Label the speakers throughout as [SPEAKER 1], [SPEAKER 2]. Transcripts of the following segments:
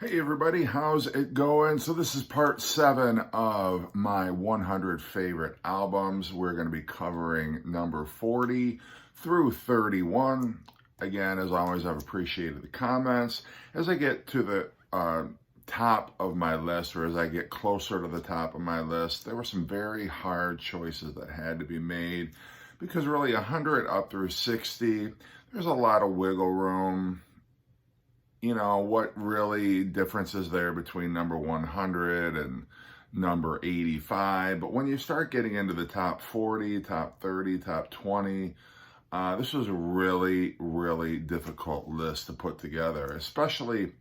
[SPEAKER 1] Hey everybody, how's it going? So this is part 7 of my 100 favorite albums. We're going to be covering number 40 through 31. Again, as always, I've appreciated the comments. As I get to the top of my list, or as I get closer to the top of my list, there were some very hard choices that had to be made because really 100 up through 60, there's a lot of wiggle room. What really difference is there between number 100 and number 85? But when you start getting into the top 40, top 30, top 20, this was a really, really difficult list to put together, especially,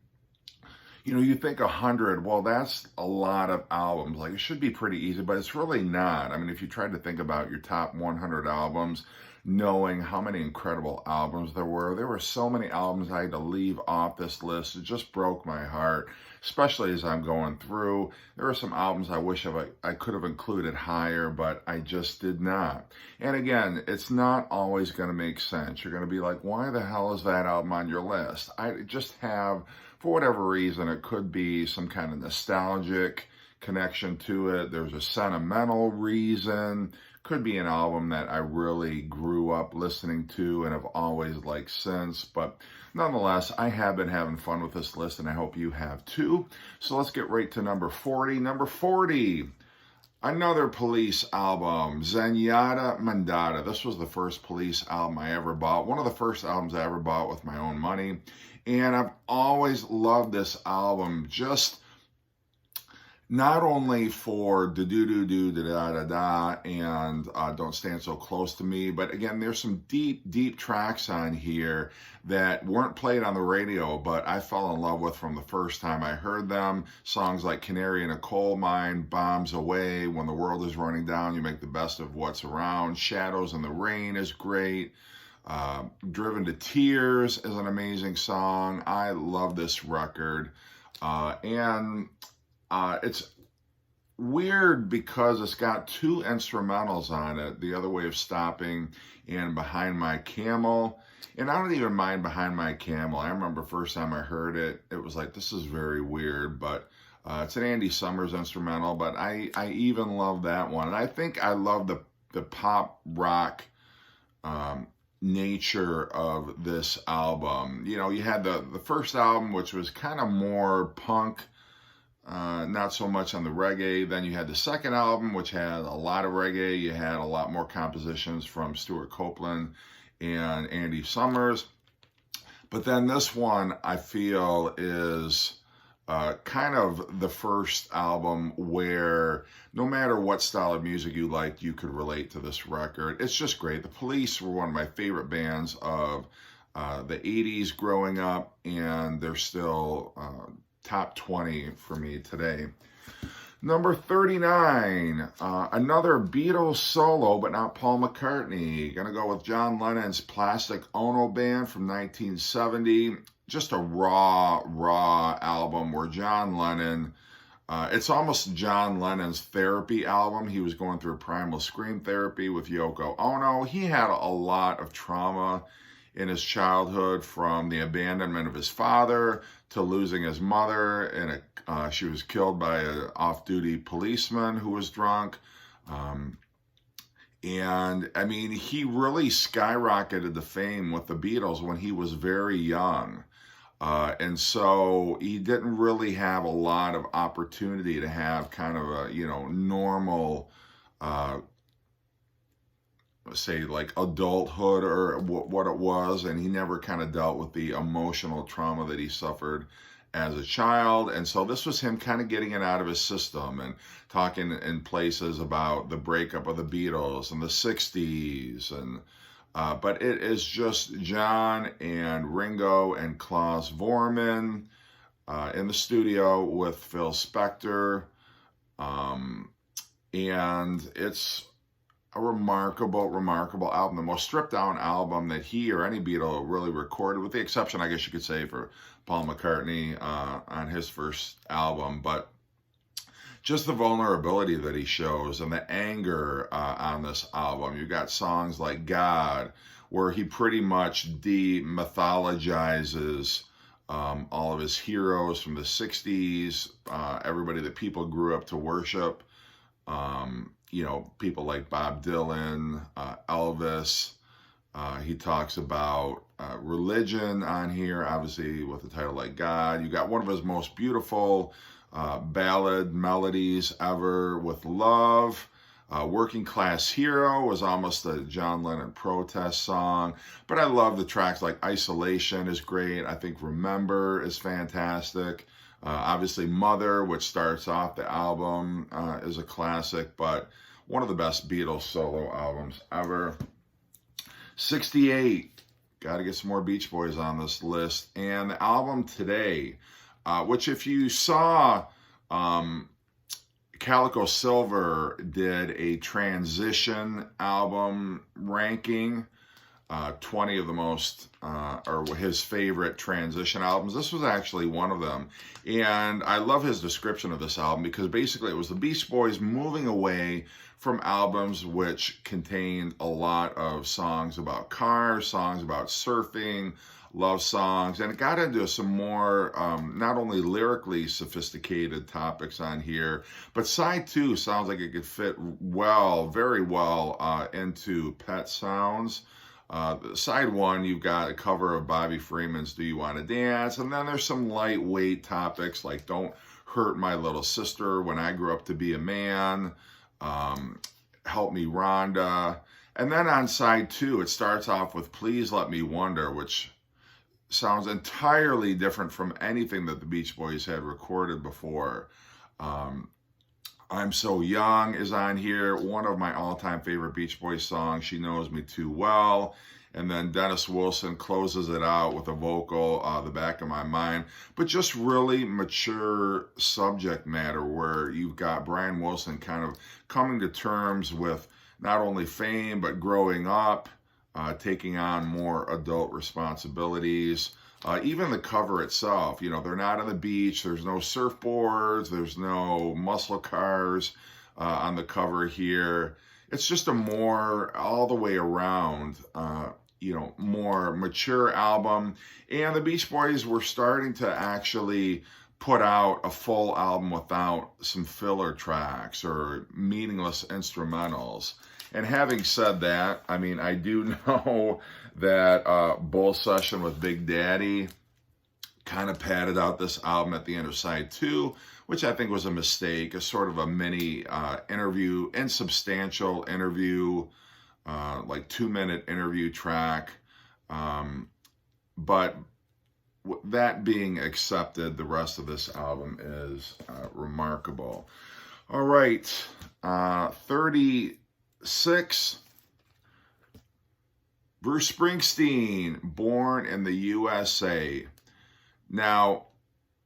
[SPEAKER 1] you think 100, well, that's a lot of albums. Like, it should be pretty easy, but it's really not. I mean, if you tried to think about your top 100 albums, knowing how many incredible albums there were so many albums I had to leave off this list. It just broke my heart, especially as I'm going through. There are some albums I wish I could have included higher, but I just did not. And again, it's not always going to make sense. You're going to be like, why the hell is that album on your list? I just have, for whatever reason, it could be some kind of nostalgic connection to it. There's a sentimental reason. Could be an album that I really grew up listening to and have always liked since. But nonetheless, I have been having fun with this list, and I hope you have too. So let's get right to number 40. Number 40, another Police album, Zenyatta Mandata. This was the first Police album I ever bought. One of the first albums I ever bought with my own money. And I've always loved this album, just not only for da do do do da da da da and Don't Stand So Close to Me, but again, there's some deep tracks on here that weren't played on the radio, but I fell in love with from the first time I heard them. Songs like Canary in a Coal Mine, Bombs Away, When the World is Running Down, You Make the Best of What's Around, Shadows in the Rain is great. Driven to Tears is an amazing song. I love this record. It's weird because it's got two instrumentals on it, The Other Way of Stopping and Behind My Camel. And I don't even mind Behind My Camel. I remember first time I heard it, it was like, this is very weird, but it's an Andy Summers instrumental, but I even love that one. And I think I love the pop rock nature of this album. You had the first album, which was kind of more punk, not so much on the reggae. Then you had the second album, which had a lot of reggae. You had a lot more compositions from Stuart Copeland and Andy Summers. But then this one, I feel, is kind of the first album where no matter what style of music you liked, you could relate to this record. It's just great. The Police were one of my favorite bands of the 80s growing up, and they're still top 20 for me today. Number 39, another Beatles solo, but not Paul McCartney. Gonna go with John Lennon's Plastic Ono Band from 1970. Just a raw album where John Lennon, it's almost John Lennon's therapy album. He was going through primal scream therapy with Yoko Ono. He had a lot of trauma in his childhood, from the abandonment of his father to losing his mother, and she was killed by an off-duty policeman who was drunk. And I mean, he really skyrocketed to fame with the Beatles when he was very young. And so he didn't really have a lot of opportunity to have kind of a, normal, say like adulthood or what it was. And he never kind of dealt with the emotional trauma that he suffered as a child. And so this was him kind of getting it out of his system and talking in places about the breakup of the Beatles and the 60s. And but it is just John and Ringo and Klaus Vormann in the studio with Phil Spector. And it's a remarkable album. The most stripped down album that he or any Beatle really recorded, with the exception, I guess you could say, for Paul McCartney on his first album. But just the vulnerability that he shows and the anger on this album. You got songs like God, where he pretty much demythologizes all of his heroes from the 60s, everybody that people grew up to worship. You know, people like Bob Dylan, Elvis. He talks about religion on here, obviously with a title like God. You got one of his most beautiful ballad melodies ever with Love. Working Class Hero was almost a John Lennon protest song, but I love the tracks like Isolation is great. I think Remember is fantastic. Obviously Mother, which starts off the album, is a classic, but one of the best Beatles solo albums ever. 68, got to get some more Beach Boys on this list. And the album Today, which if you saw, Calico Silver did a transition album ranking, 20 of the most, or his favorite transition albums. This was actually one of them. And I love his description of this album because basically it was the Beach Boys moving away from albums which contained a lot of songs about cars, songs about surfing, love songs, and it got into some more, not only lyrically sophisticated topics on here, but side 2 sounds like it could fit well, very well, into Pet Sounds. Side 1, you've got a cover of Bobby Freeman's Do You Want to Dance? And then there's some lightweight topics like Don't Hurt My Little Sister, When I Grew Up to Be a Man, Help Me Rhonda. And then on side 2, it starts off with Please Let Me Wonder, which sounds entirely different from anything that the Beach Boys had recorded before. I'm So Young is on here, one of my all-time favorite Beach Boys songs, She Knows Me Too Well. And then Dennis Wilson closes it out with a vocal, The Back of My Mind. But just really mature subject matter where you've got Brian Wilson kind of coming to terms with not only fame, but growing up, taking on more adult responsibilities. Even the cover itself, you know, they're not on the beach, there's no surfboards, there's no muscle cars on the cover here. It's just a more, all the way around, you know, more mature album. And the Beach Boys were starting to actually put out a full album without some filler tracks or meaningless instrumentals. And having said that, I mean, I do know that Bull Session with Big Daddy kind of padded out this album at the end of side 2, which I think was a mistake, a sort of a mini interview, insubstantial interview, like 2-minute interview track. But that being accepted, the rest of this album is remarkable. All right, 36, Bruce Springsteen, Born in the USA. Now,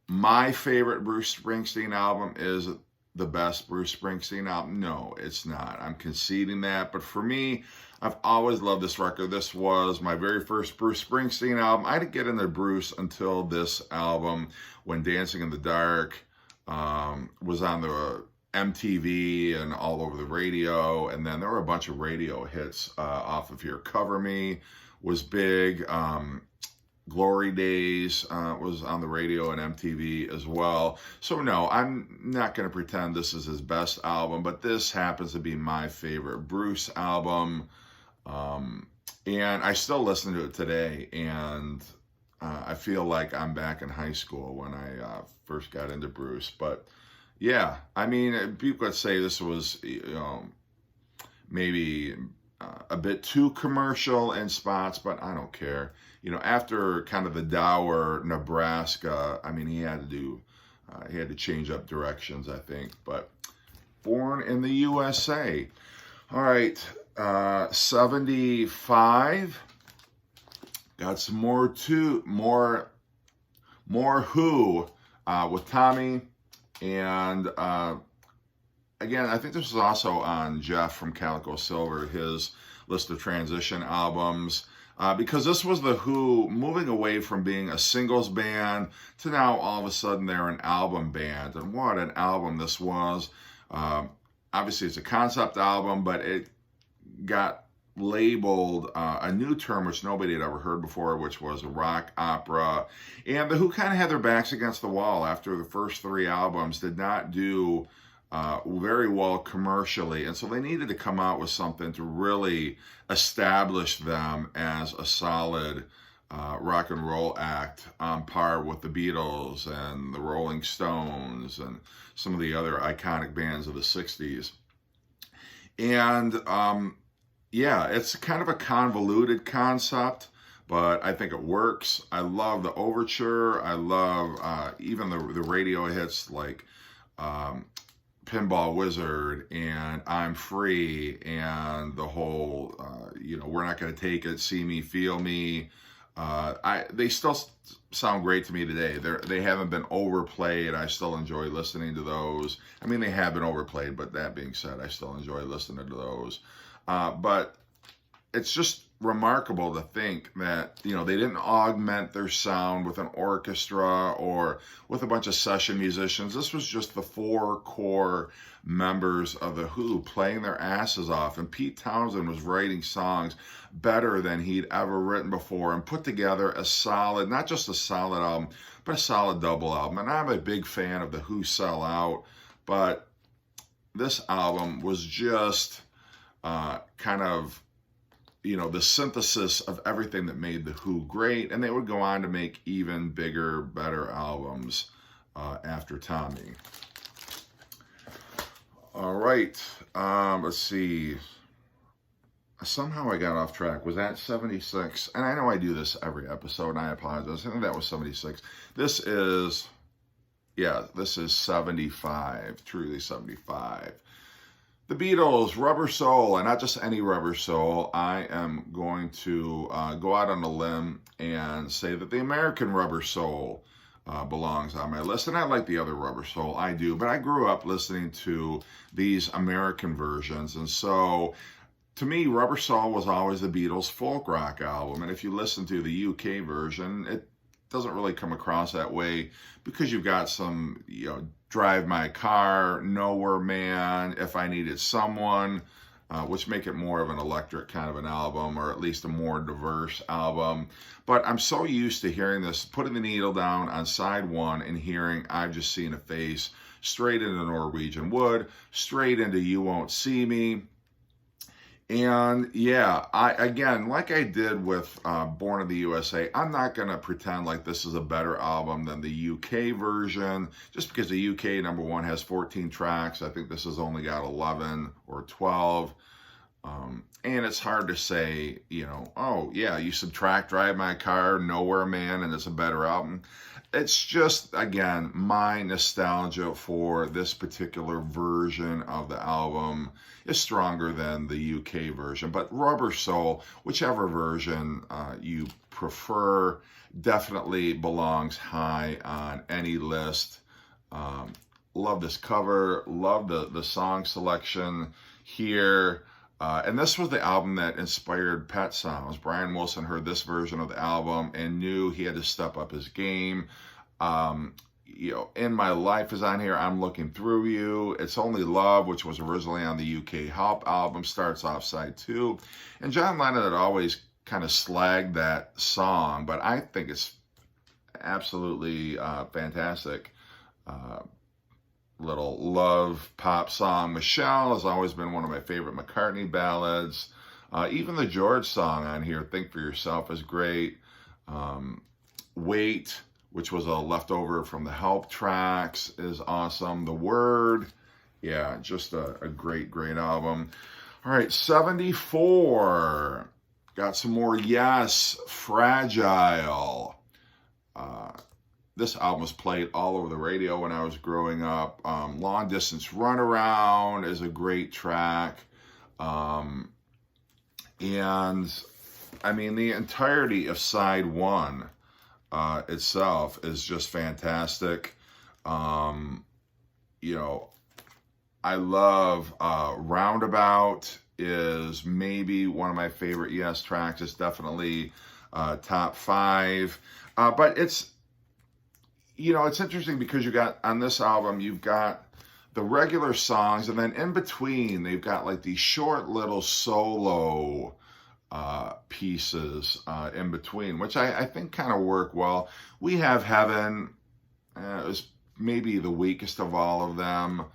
[SPEAKER 1] my favorite Bruce Springsteen album is the best Bruce Springsteen album. No, it's not. I'm conceding that. But for me, I've always loved this record. This was my very first Bruce Springsteen album. I didn't get into Bruce until this album, when Dancing in the Dark was on the MTV and all over the radio, and then there were a bunch of radio hits off of here. Cover Me was big. Glory Days was on the radio and MTV as well. So no, I'm not going to pretend this is his best album, but this happens to be my favorite Bruce album. And I still listen to it today, and I feel like I'm back in high school when I first got into Bruce. But yeah, I mean, people could say this was, you know, maybe a bit too commercial in spots, but I don't care. You know, after kind of the dour Nebraska, I mean, he had to change up directions, I think. But Born in the USA. All right, 75. Got some more Who with Tommy. And again, I think this was also on Jeff from Calico Silver, his list of transition albums, because this was the Who moving away from being a singles band to now all of a sudden they're an album band. And what an album this was. Obviously, it's a concept album, but it got labeled a new term which nobody had ever heard before, which was a rock opera. And the Who kind of had their backs against the wall after the first three albums, did not do very well commercially. And so they needed to come out with something to really establish them as a solid rock and roll act on par with the Beatles and the Rolling Stones and some of the other iconic bands of the 60s. And yeah, it's kind of a convoluted concept, but I think it works. I love the overture. I love even the radio hits like Pinball Wizard and I'm Free and the whole, We're Not Gonna Take It, See Me, Feel Me. They still sound great to me today. They haven't been overplayed. I still enjoy listening to those. I mean, they have been overplayed, but that being said, I still enjoy listening to those. But it's just remarkable to think that, they didn't augment their sound with an orchestra or with a bunch of session musicians. This was just the four core members of the Who playing their asses off. And Pete Townsend was writing songs better than he'd ever written before and put together a solid, not just a solid album, but a solid double album. And I'm a big fan of the Who Sell Out, but this album was just kind of, the synthesis of everything that made the Who great. And they would go on to make even bigger, better albums after Tommy. All right, let's see. Somehow I got off track. Was that 76? And I know I do this every episode, and I apologize. I think that was 76. This is 75, truly 75. The Beatles, Rubber Soul, and not just any Rubber Soul. I am going to go out on a limb and say that the American Rubber Soul belongs on my list. And I like the other Rubber Soul, I do. But I grew up listening to these American versions. And so, to me, Rubber Soul was always the Beatles' folk rock album. And if you listen to the UK version, it doesn't really come across that way because you've got some, Drive My Car, Nowhere Man, If I Needed Someone, which make it more of an electric kind of an album, or at least a more diverse album. But I'm so used to hearing this, putting the needle down on side one and hearing I've Just Seen a Face, straight into Norwegian Wood, straight into You Won't See Me. And yeah, again, like I did with Born in the USA, I'm not going to pretend like this is a better album than the UK version, just because the UK number one has 14 tracks. I think this has only got 11 or 12. And it's hard to say, oh yeah, you subtract Drive My Car, Nowhere Man, and it's a better album. It's just, again, my nostalgia for this particular version of the album is stronger than the UK version. But Rubber Soul, whichever version you prefer, definitely belongs high on any list. Love this cover, love the song selection here. And this was the album that inspired Pet Sounds. Brian Wilson heard this version of the album and knew he had to step up his game. In My Life is on here. I'm Looking Through You. It's Only Love, which was originally on the UK Help album, starts off side 2. And John Lennon had always kind of slagged that song, but I think it's absolutely fantastic. Little love pop song. Michelle has always been one of my favorite McCartney ballads. Even the George song on here, Think for Yourself, is great. Wait, which was a leftover from the Help tracks, is awesome. The Word, yeah, just a great, great album. All right, 74. Got some more Yes, Fragile. This album was played all over the radio when I was growing up. Long Distance Runaround is a great track. And, I mean, the entirety of side 1 itself is just fantastic. I love Roundabout is maybe one of my favorite Yes tracks. It's definitely top 5. But it's interesting because you got, on this album, you've got the regular songs, and then in between, they've got like these short little solo pieces in between, which I think kind of work well. We Have Heaven is maybe the weakest of all of them,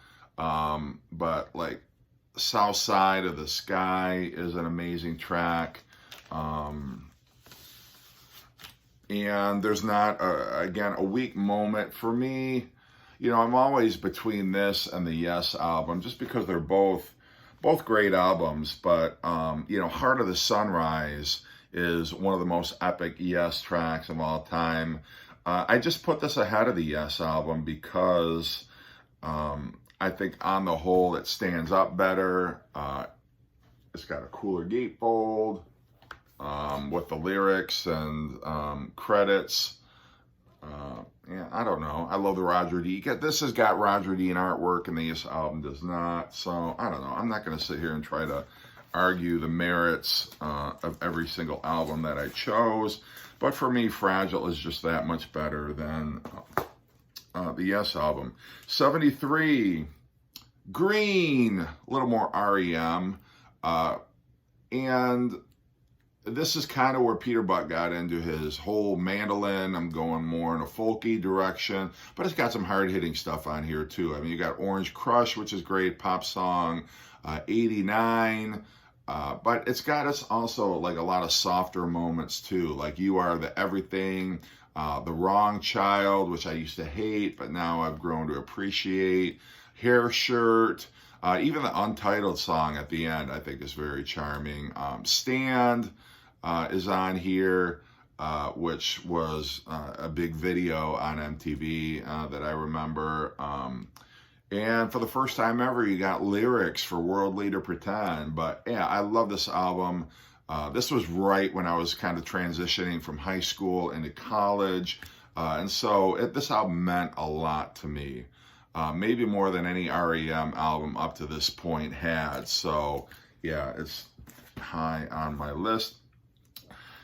[SPEAKER 1] but like South Side of the Sky is an amazing track. And there's not, again, a weak moment for me. You know, I'm always between this and the Yes album, just because they're both great albums. But, you know, Heart of the Sunrise is one of the most epic Yes tracks of all time. I just put this ahead of the Yes album because I think on the whole it stands up better. It's got a cooler gatefold. With the lyrics and credits. Yeah, I don't know. I love the Roger D. This has got Roger Dean artwork, and this album does not. So, I don't know. I'm not going to sit here and try to argue the merits of every single album that I chose. But for me, Fragile is just that much better than the Yes album. 73, Green, a little more REM. And this is kind of where Peter Buck got into his whole mandolin. I'm going more in a folky direction, but it's got some hard-hitting stuff on here too. I mean, you got Orange Crush, which is great, pop song, 89, but it's got us also like a lot of softer moments too, like You Are the Everything, The Wrong Child, which I used to hate, but now I've grown to appreciate, Hair Shirt, even the untitled song at the end I think is very charming. Stand is on here, which was a big video on MTV that I remember. And for the first time ever, you got lyrics for World Leader Pretend. But yeah, I love this album. This was right when I was kind of transitioning from high school into college. And so this album meant a lot to me. Maybe more than any REM album up to this point had. So yeah, it's high on my list.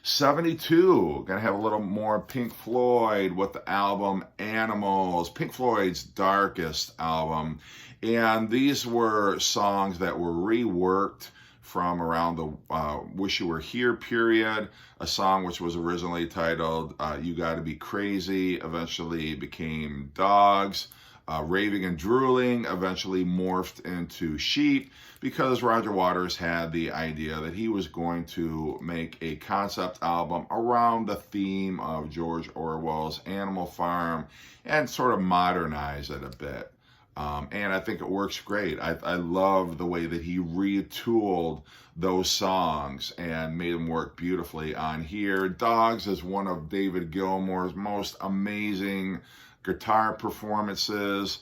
[SPEAKER 1] 72, gonna have a little more Pink Floyd with the album Animals, Pink Floyd's darkest album. And these were songs that were reworked from around the Wish You Were Here period, a song which was originally titled You Gotta Be Crazy, eventually became Dogs. Raving and Drooling eventually morphed into Sheep because Roger Waters had the idea that he was going to make a concept album around the theme of George Orwell's Animal Farm and sort of modernize it a bit. And I think it works great. I love the way that he retooled those songs and made them work beautifully on here. Dogs is one of David Gilmour's most amazing guitar performances.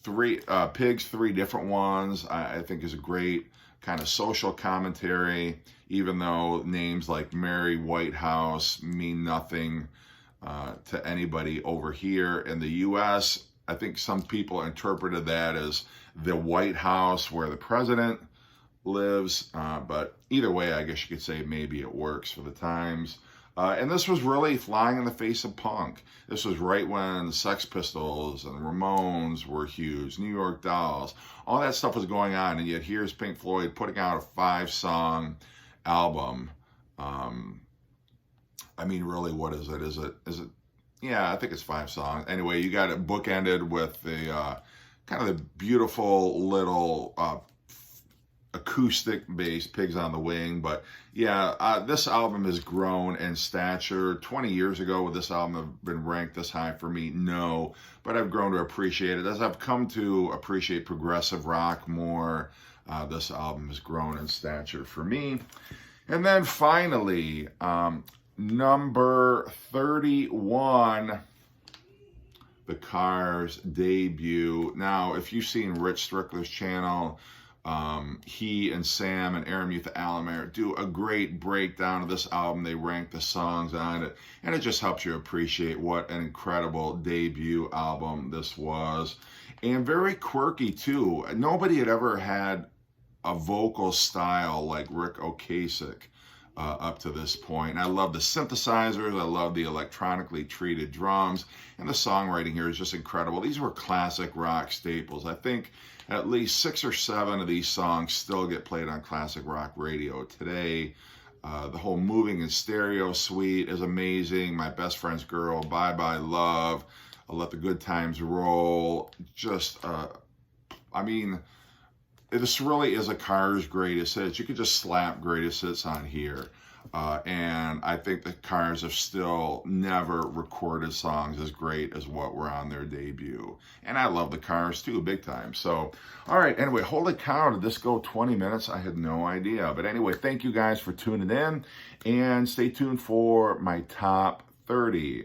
[SPEAKER 1] Pigs, three different ones, I think is a great kind of social commentary, even though names like Mary Whitehouse mean nothing to anybody over here in the US. I think some people interpreted that as the White House where the president lives, but either way, I guess you could say maybe it works for the times. And this was really flying in the face of punk. This was right when the Sex Pistols and the Ramones were huge, New York Dolls, all that stuff was going on, and yet here's Pink Floyd putting out a 5-song album. I mean, really, what is it? Is it? Yeah, I think it's 5 songs. Anyway, you got it bookended with the kind of the beautiful little acoustic bass, Pigs on the Wing. But yeah, this album has grown in stature. 20 years ago, would this album have been ranked this high for me? No, but I've grown to appreciate it. As I've come to appreciate progressive rock more, this album has grown in stature for me. And then finally, number 31, The Cars debut. Now, if you've seen Rich Strickler's channel, he and Sam and Aramitha Alamer do a great breakdown of this album. They rank the songs on it, and it just helps you appreciate what an incredible debut album this was. And very quirky too. Nobody had ever had a vocal style like Rick Ocasek up to this point. And I love the synthesizers, I love the electronically treated drums, and the songwriting here is just incredible. These were classic rock staples. I think at least 6 or 7 of these songs still get played on classic rock radio today. The whole Moving in Stereo suite is amazing. My Best Friend's Girl, Bye Bye Love, Let the Good Times Roll. Just, I mean, this really is a Cars greatest hits. You could just slap greatest hits on here. And I think the Cars have still never recorded songs as great as what were on their debut. And I love the Cars too, big time. So, all right, anyway, holy cow, did this go 20 minutes? I had no idea. But anyway, thank you guys for tuning in. And stay tuned for my top 30.